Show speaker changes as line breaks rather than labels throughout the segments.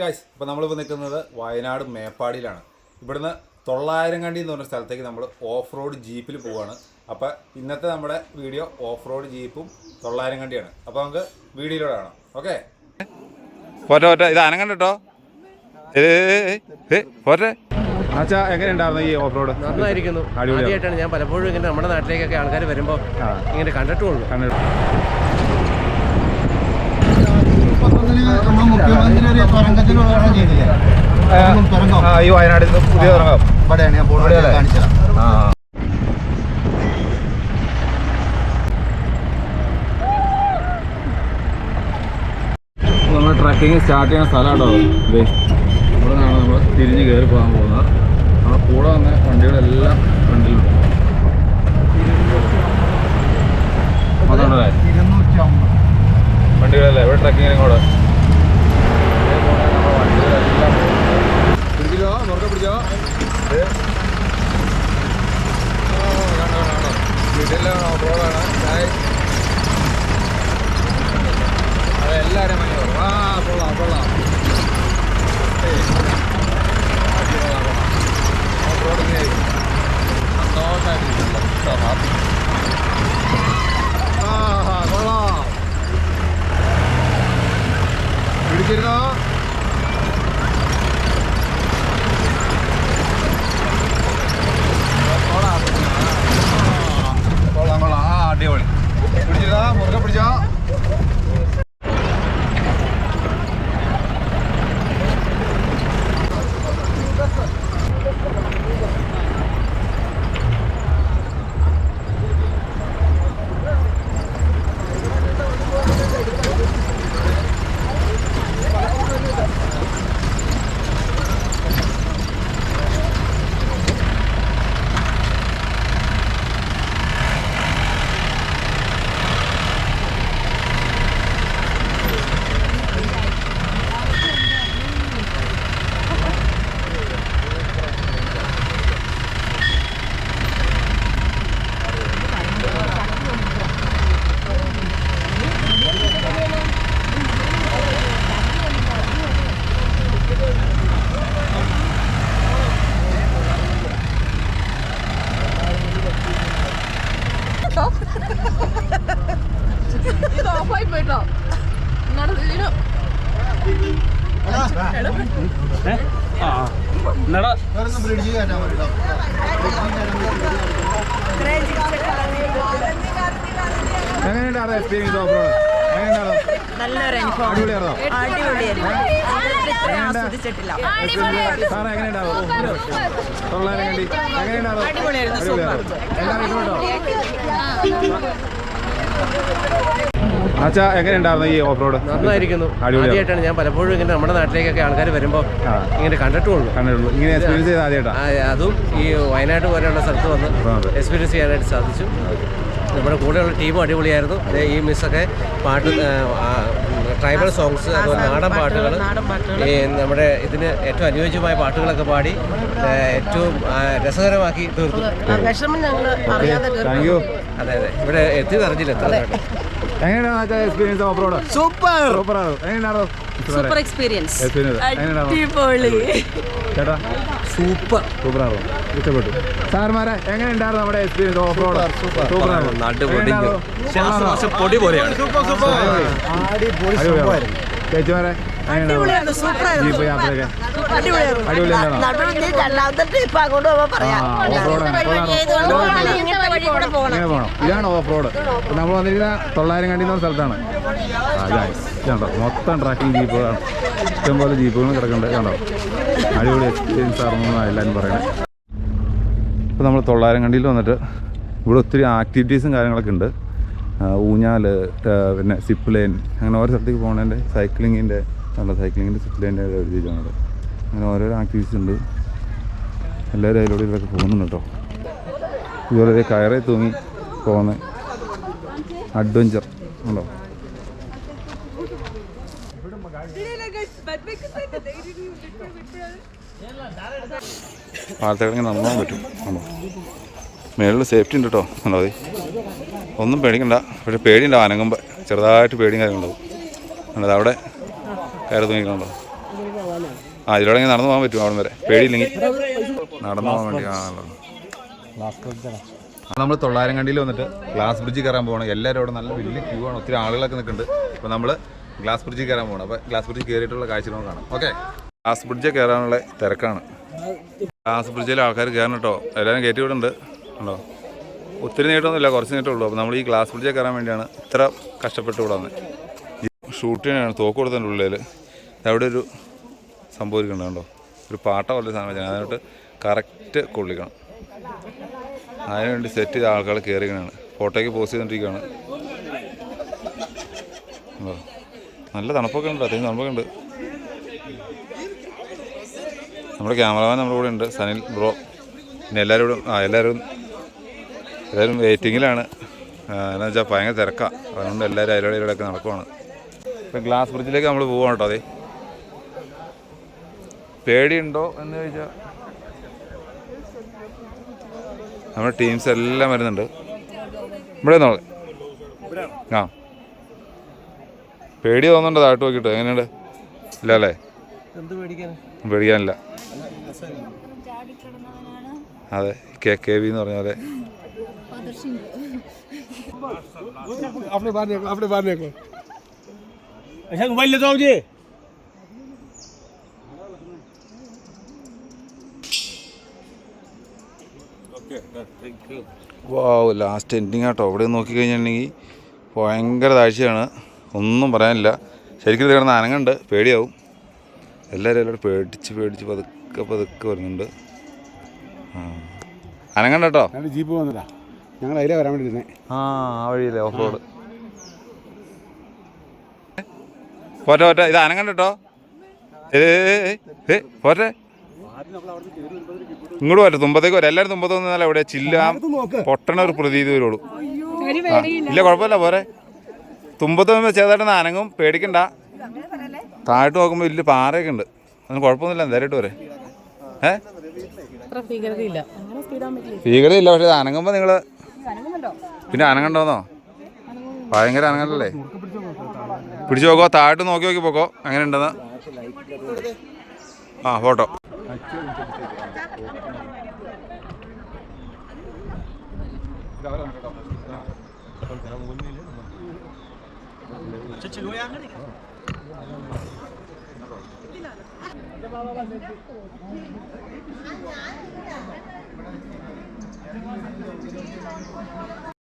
Guys, ഇപ്പോൾ നമ്മളിപ്പോൾ നിൽക്കുന്നത് വയനാട് മേപ്പാടിയിലാണ്. ഇവിടുന്ന് 900 കണ്ടി എന്ന് പറഞ്ഞ സ്ഥലത്തേക്ക് നമ്മൾ ഓഫ് റോഡ് ജീപ്പിൽ പോവുകയാണ്. അപ്പോൾ ഇന്നത്തെ നമ്മുടെ വീഡിയോ ഓഫ് റോഡ് ജീപ്പും 900 കണ്ടിയാണ്. അപ്പോൾ നമുക്ക് വീഡിയോയിലൂടെ കാണാം. ഓക്കെ, പോട്ടെ പോട്ടെ, ഇത് അനങ്ങണ്ട കേട്ടോ. പോട്ടെ അച്ഛാ, എങ്ങനെയുണ്ടായിരുന്നു ഈ ഓഫ് റോഡ്?
നന്നായിരിക്കുന്നു. ആദ്യമായിട്ടാണ് ഞാൻ പലപ്പോഴും ഇങ്ങനെ നമ്മുടെ നാട്ടിലേക്കൊക്കെ ആൾക്കാർ വരുമ്പോൾ ഇങ്ങനെ കണ്ടിട്ടുള്ളൂ.
ഈ വയനാട്ടിൽ പുതിയ തുറങ്ങാം. നമ്മൾ ട്രക്കിങ് സ്റ്റാർട്ട് ചെയ്യുന്ന സ്ഥലമാണോ ഇത്? ഇവിടെ നിന്നാണ് നമ്മൾ തിരിഞ്ഞ് കയറി പോകാൻ പോകുന്നത്. നമ്മുടെ കൂടെ വന്ന വണ്ടികളെല്ലാം ഫ്രണ്ടിലുണ്ട്. അതുകൊണ്ടല്ലേ വണ്ടികളല്ലേ ഇവിടെ ട്രക്കിങ്ങിനും കൂടെ പിടിച്ചോ, മുറുക്കെ പിടിച്ചോ. വീട്ടിലെല്ലാം ഓഫ് റോഡാണ്. അതെല്ലാവരും മണി വരും. കൊള്ളാം കൊള്ളാം. ഓഫ് റോഡിങ് സന്തോഷമായിട്ടിരിക്കില്ല. കൊള്ളാം. പിടിച്ചിരുന്നോ? കൊള്ളാം കൊള്ളാം. അടിപൊളി. പിടിച്ചിരുന്നോ? മുറുകെ പിടിച്ചോ.
ഇത് ഓഫായി പോയിട്ടോ.
എങ്ങനെയുണ്ടായിരുന്നു എക്സ്പീരിയൻസ് ഓഫ് റോഡ്?
നല്ലൊരു അനുഭവം. അടിപൊളിയായിരുന്നു. ആസ്വദിച്ചിട്ടില്ല.
സാറേ എങ്ങനെയുണ്ടാവും 900 കണ്ടി? എങ്ങനെയുണ്ടാവും?
അടിപൊളിയായിരുന്നു.
അച്ഛാ, എങ്ങനെയുണ്ടായിരുന്നു ഈ ഓഫ് റോഡ്?
നന്നായിരിക്കുന്നു. ആദ്യമായിട്ടാണ് ഞാൻ പലപ്പോഴും ഇങ്ങനെ നമ്മുടെ നാട്ടിലേക്കൊക്കെ ആൾക്കാർ വരുമ്പോൾ ഇങ്ങനെ കണ്ടിട്ടുള്ളൂ.
ഇങ്ങനെ എക്സ്പീരിയൻസ് ചെയ്ത് ആദ്യമായിട്ടാണ്.
അതും ഈ വയനാട് പോലെയുള്ള സ്ഥലത്ത് വന്ന് എക്സ്പീരിയൻസ് ചെയ്യാനായിട്ട് സാധിച്ചു. നമ്മുടെ കൂടെയുള്ള ടീമും അടിപൊളിയായിരുന്നു. ഈ മിസ്സൊക്കെ പാട്ട്, ട്രൈബൽ സോങ്സ്, അതുപോലെ നാടൻ പാട്ടുകൾ, ഈ നമ്മുടെ ഇതിന് ഏറ്റവും അനുയോജ്യമായ പാട്ടുകളൊക്കെ പാടി ഏറ്റവും രസകരമാക്കി തീർത്തു.
Thank you.
അതെ അതെ, ഇവിടെ എത്തിയതറിഞ്ഞില്ല എത്രയായിട്ട്.
എങ്ങനെയാണ് experience off road?
Super
super
experience.
ചേട്ടാ സൂപ്പറാണോ? ഇഷ്ടപ്പെട്ടു. സാർമാരെ എങ്ങനെയുണ്ടായിരുന്നു നമ്മുടെ എക്സ്പീരിയൻസ് ഓഫ് റോഡ്? സൂപ്പറാണോ?
പൊടി പോലെയാണ്.
ചേച്ചിമാരെ ജീപ്പ് യാത്രയൊക്കെ അടിപൊളിയാണ്. ഇങ്ങനെ പോകണം. ഇതാണ് ഓഫ് റോഡ്. നമ്മൾ വന്നിരിക്കുന്ന 900 കണ്ടി എന്ന സ്ഥലത്താണ്. കണ്ടോ, മൊത്തം ട്രാക്കിംഗ് ജീപ്പുകളാണ്. ഇഷ്ടംപോലെ ജീപ്പുകളും കിടക്കുന്നുണ്ട്. കണ്ടോ, അടിപൊളി എക്സ്പീരിയൻസ് ആണെന്നാണ് എല്ലാവരും പറയുന്നത്. ഇപ്പോൾ നമ്മൾ 900 കണ്ടിയിൽ വന്നിട്ട് ഇവിടെ ഒത്തിരി ആക്ടിവിറ്റീസും കാര്യങ്ങളൊക്കെ ഉണ്ട്. ഊഞ്ഞാൽ, പിന്നെ സിപ്പ് ലൈൻ, അങ്ങനെ ഓരോ സ്ഥലത്തേക്ക് പോകുന്നതിൻ്റെ സൈക്ലിങ്ങിൻ്റെ സിപ്പ് ലൈൻ്റെ എഴുതിയിട്ടാണ്. അങ്ങനെ ഓരോരോ ആക്ടിവിറ്റീസ് ഉണ്ട്. എല്ലാവരും അതിലൂടെ ഇതൊക്കെ പോകുന്നുണ്ട് കേട്ടോ. ഇതുപോലെ കയറേ തൂങ്ങി പോകുന്ന അഡ്വഞ്ചർ ഉണ്ടോ. പാലത്തേക്കിങ്ങനെ നടന്നാൻ പറ്റും. ആണോ, മേളിൽ സേഫ്റ്റി ഉണ്ട് കേട്ടോ. ഉണ്ടോ, ഒന്നും പേടിക്കണ്ട. പക്ഷെ പേടിയുണ്ടാവും അനങ്ങുമ്പോൾ, ചെറുതായിട്ട് പേടിയും കാര്യങ്ങളുണ്ടാവും. അവിടെ കയറി തൂങ്ങിക്കണോ. ആ ഇതിലൂടെ നടന്നു പോകാൻ പറ്റും അവിടെ വരെ, പേടിയില്ലെങ്കിൽ നടന്നു പോകാൻ വേണ്ടി. നമ്മൾ തൊള്ളായിരംകണ്ടിയിൽ വന്നിട്ട് ഗ്ലാസ് ബ്രിഡ്ജ് കയറാൻ പോകണം. എല്ലാവരും അവിടെ നല്ല വലിയ ക്യൂ ആണ്, ഒത്തിരി ആളുകളൊക്കെ നിൽക്കുന്നുണ്ട്. അപ്പോൾ നമ്മൾ ഗ്ലാസ് ബ്രിഡ്ജ് കയറാൻ പോകണം. അപ്പോൾ ഗ്ലാസ് ബ്രിഡ്ജ് കയറിയിട്ടുള്ള കാഴ്ച നമുക്ക് കാണാം. ഓക്കെ, ഗ്ലാസ് ബ്രിഡ്ജ് കയറാനുള്ള തിരക്കാണ്. ഗ്ലാസ് ബ്രിഡ്ജിൽ ആൾക്കാർ കയറണം കേട്ടോ, എല്ലാവരും കയറ്റി വിടുന്നുണ്ട് ഉണ്ടോ. ഒത്തിരി നീട്ടമൊന്നുമില്ല, കുറച്ച് നീട്ടമുള്ളൂ. അപ്പോൾ നമ്മൾ ഈ ഗ്ലാസ് ബ്രിഡ്ജിൽ കയറാൻ വേണ്ടിയാണ് ഇത്ര കഷ്ടപ്പെട്ട് ഇവിടെ വന്നത്. ഷൂട്ടിനാണ് തോക്ക് കൊടുത്തതിൻ്റെ ഉള്ളിൽ അവിടെ ഒരു സംഭവിക്കുന്നുണ്ട് കണ്ടോ, ഒരു പാട്ട പോലെ സാധനം വെച്ചാൽ അതിനോട്ട് കറക്റ്റ് കൊള്ളിക്കണം. അതിനുവേണ്ടി സെറ്റ് ചെയ്ത ആൾക്കാർ കയറിയാണ്, ഫോട്ടോയ്ക്ക് പോസ്റ്റ് ചെയ്തുകൊണ്ടിരിക്കുകയാണ്. നല്ല തണുപ്പൊക്കെ ഉണ്ട്, അത്യാവശ്യം തണുപ്പൊക്കെ ഉണ്ട്. നമ്മുടെ ക്യാമറമാൻ നമ്മുടെ കൂടെ ഉണ്ട്, സനിൽ ബ്രോ. പിന്നെ എല്ലാവരും എല്ലാവരും വെയിറ്റിങ്ങിലാണ്. എന്താണെന്ന് വെച്ചാൽ ഭയങ്കര തിരക്കാണ്, അതുകൊണ്ട് എല്ലാവരും അതിലൂടെയൊക്കെ നടക്കുവാണ്. ഇപ്പം ഗ്ലാസ് ബ്രിഡ്ജിലേക്ക് നമ്മൾ പോവാണ് കേട്ടോ. അതെ, പേടിയുണ്ടോ എന്ന് ചോദിച്ചാൽ നമ്മുടെ ടീംസ് എല്ലാം വരുന്നുണ്ട്. ഇവിടെ നോക്ക്. ആ പേടി തോന്നുന്നുണ്ടോ താഴ്ത്തു നോക്കിയിട്ട്? എങ്ങനെയുണ്ട്? ഇല്ല അല്ലേ, പേടിക്കാനില്ല. അതെ, KKV എന്ന് പറഞ്ഞ പോലെ. വാവ്, ലാസ്റ്റ് എൻഡിങ് ആട്ടോ. ഇവിടെ നോക്കിക്കഴിഞ്ഞിട്ടുണ്ടെങ്കിൽ ഭയങ്കര താഴ്ചയാണ്, ഒന്നും പറയാനില്ല. ശരിക്കും ഇത് കിടന്ന് അനങ്ങുണ്ട്, പേടിയാവും. എല്ലാവരും പേടിച്ച് പതുക്കെ വരുന്നുണ്ട്. അനങ്ങണ്ട കേട്ടോ.
ജീപ്പ് വന്നതാ, ഞങ്ങൾ അതിലെ വരാൻ വേണ്ടി ഇരുന്നേ.
ആ വഴിയില്ലേ ഓഫ് റോഡ്. പോട്ടെ, ഇത് അനങ്ങണ്ട കേട്ടോ. പോട്ടെ, ഇങ്ങോട്ട് പോട്ടെ, തുമ്പത്തേക്ക് വരാം. എല്ലാവരും തുമ്പത്ത് വന്നാലും എവിടെ ചില്ല പൊട്ടണ ഒരു പ്രതീതി വരുള്ളൂ. ഇല്ല കുഴപ്പമില്ല, പോരെ. തുമ്പത്ത് വരുമ്പോൾ ചെറുതായിട്ടൊന്ന് അനങ്ങും, പേടിക്കണ്ട. താഴോട്ട് നോക്കുമ്പോൾ വലിയ പാറയൊക്കെ ഉണ്ട്, അതിന് കുഴപ്പമൊന്നുമില്ല. എന്തായാലും വരെ ഭീകരയില്ല. പക്ഷെ ഇത് അനങ്ങുമ്പോൾ നിങ്ങൾ പിന്നെ അനങ്ങണ്ടോന്നോ, ഭയങ്കര അനങ്ങണ്ടല്ലേ. പിടിച്ചു നോക്കോ, താഴോട്ട് നോക്കി പോക്കോ അങ്ങനെ ഉണ്ടെന്ന്. ആ ഫോട്ടോ.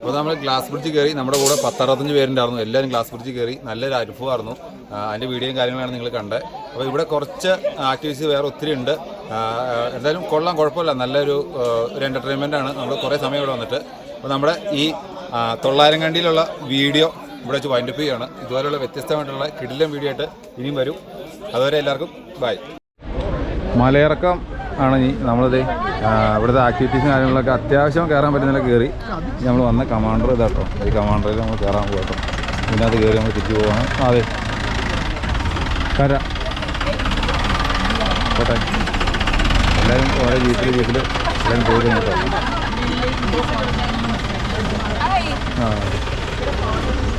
അപ്പോൾ നമ്മൾ ഗ്ലാസ് ബ്രിഡ്ജ് കയറി. നമ്മുടെ കൂടെ 10-65 പേരുണ്ടായിരുന്നു. എല്ലാവരും ഗ്ലാസ് ബ്രിഡ്ജ് കയറി. നല്ലൊരു അനുഭവമായിരുന്നു. അതിൻ്റെ വീഡിയോയും കാര്യങ്ങളാണ് നിങ്ങൾ കണ്ടത്. അപ്പോൾ ഇവിടെ കുറച്ച് ആക്ടിവിറ്റീസ് വേറെ ഒത്തിരി ഉണ്ട്. എന്തായാലും കൊള്ളാം, കുഴപ്പമില്ല. നല്ലൊരു എൻ്റർടൈൻമെൻറ്റാണ്. നമ്മൾ കുറേ സമയം ഇവിടെ വന്നിട്ട്. അപ്പോൾ നമ്മുടെ ഈ തൊള്ളായിരംകണ്ടിയിലുള്ള വീഡിയോ ഇവിടെ വെച്ച് വൈൻഡപ്പ് ചെയ്യുകയാണ്. ഇതുപോലെയുള്ള വ്യത്യസ്തമായിട്ടുള്ള കിടിലൻ വീഡിയോ ആയിട്ട് ഇനിയും വരും. അതുവരെ എല്ലാവർക്കും ബൈ. മലയിറക്കം ആണ് ഇനി. നമ്മളിത് ഇവിടുത്തെ ആക്ടിവിറ്റീസും കാര്യങ്ങളൊക്കെ അത്യാവശ്യം കയറാൻ പറ്റുന്നില്ല കയറി. നമ്മൾ വന്ന കമാൻഡർ ഇതാട്ടോ, ഈ കമാൻഡറിൽ നമ്മൾ കയറാൻ പോകട്ടോ. പിന്നെ അത് കയറി നമ്മൾ തിരിച്ചു പോവാണ്. അതെ, കര പോട്ടെ. എല്ലാവരും ഓരോ ജീപ്പിൽ എല്ലാവരും പോയി കേട്ടോ.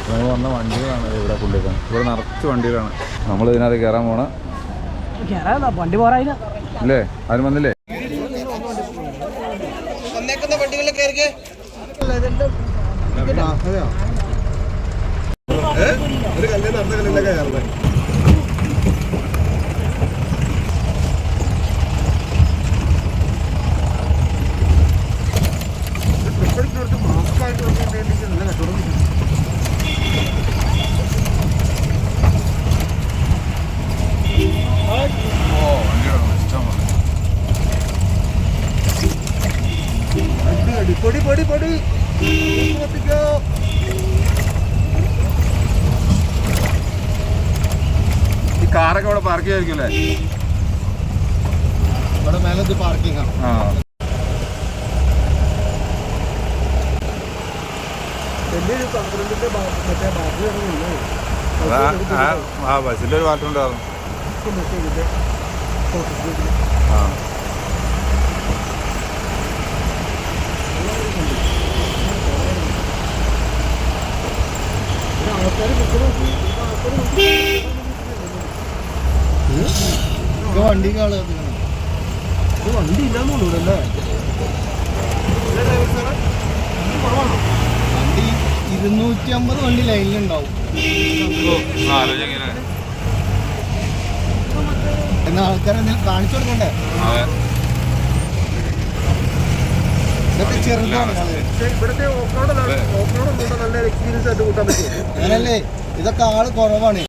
നമ്മൾ വന്ന വണ്ടികളാണ് ഇവിടെ കൊണ്ടുപോയി. ഇവിടെ നിറച്ച് വണ്ടികളാണ്. നമ്മൾ ഇതിനകത്ത് കയറാൻ പോണ
വണ്ടി പോറായില്ല
അല്ലേ? ആരും വന്നില്ലേ? ഈ കാറൊക്കെ ഇവിടെ പാർക്ക് ചെയ്യായിരിക്കും അല്ലേ?
ഇവിടെ മേലത്ത് പാർക്കിംഗ് ആണ്.
ബസ്സിൻ്റെ ഒരു മാറ്റമുണ്ടായിരുന്നു.
വണ്ടി കാള്
വണ്ടി ഇല്ലാന്ന് തോന്നുന്നു
വണ്ടി 250 വണ്ടി ലൈനിലുണ്ടാവും. എന്നാ ആൾക്കാരെന്തെങ്കിലും കാണിച്ചു കൊടുക്കണ്ടേ? ഇതൊക്കെ ചെറുതാണ്. അങ്ങനല്ലേ, ഇതൊക്കെ ആള് കുറവാണ്.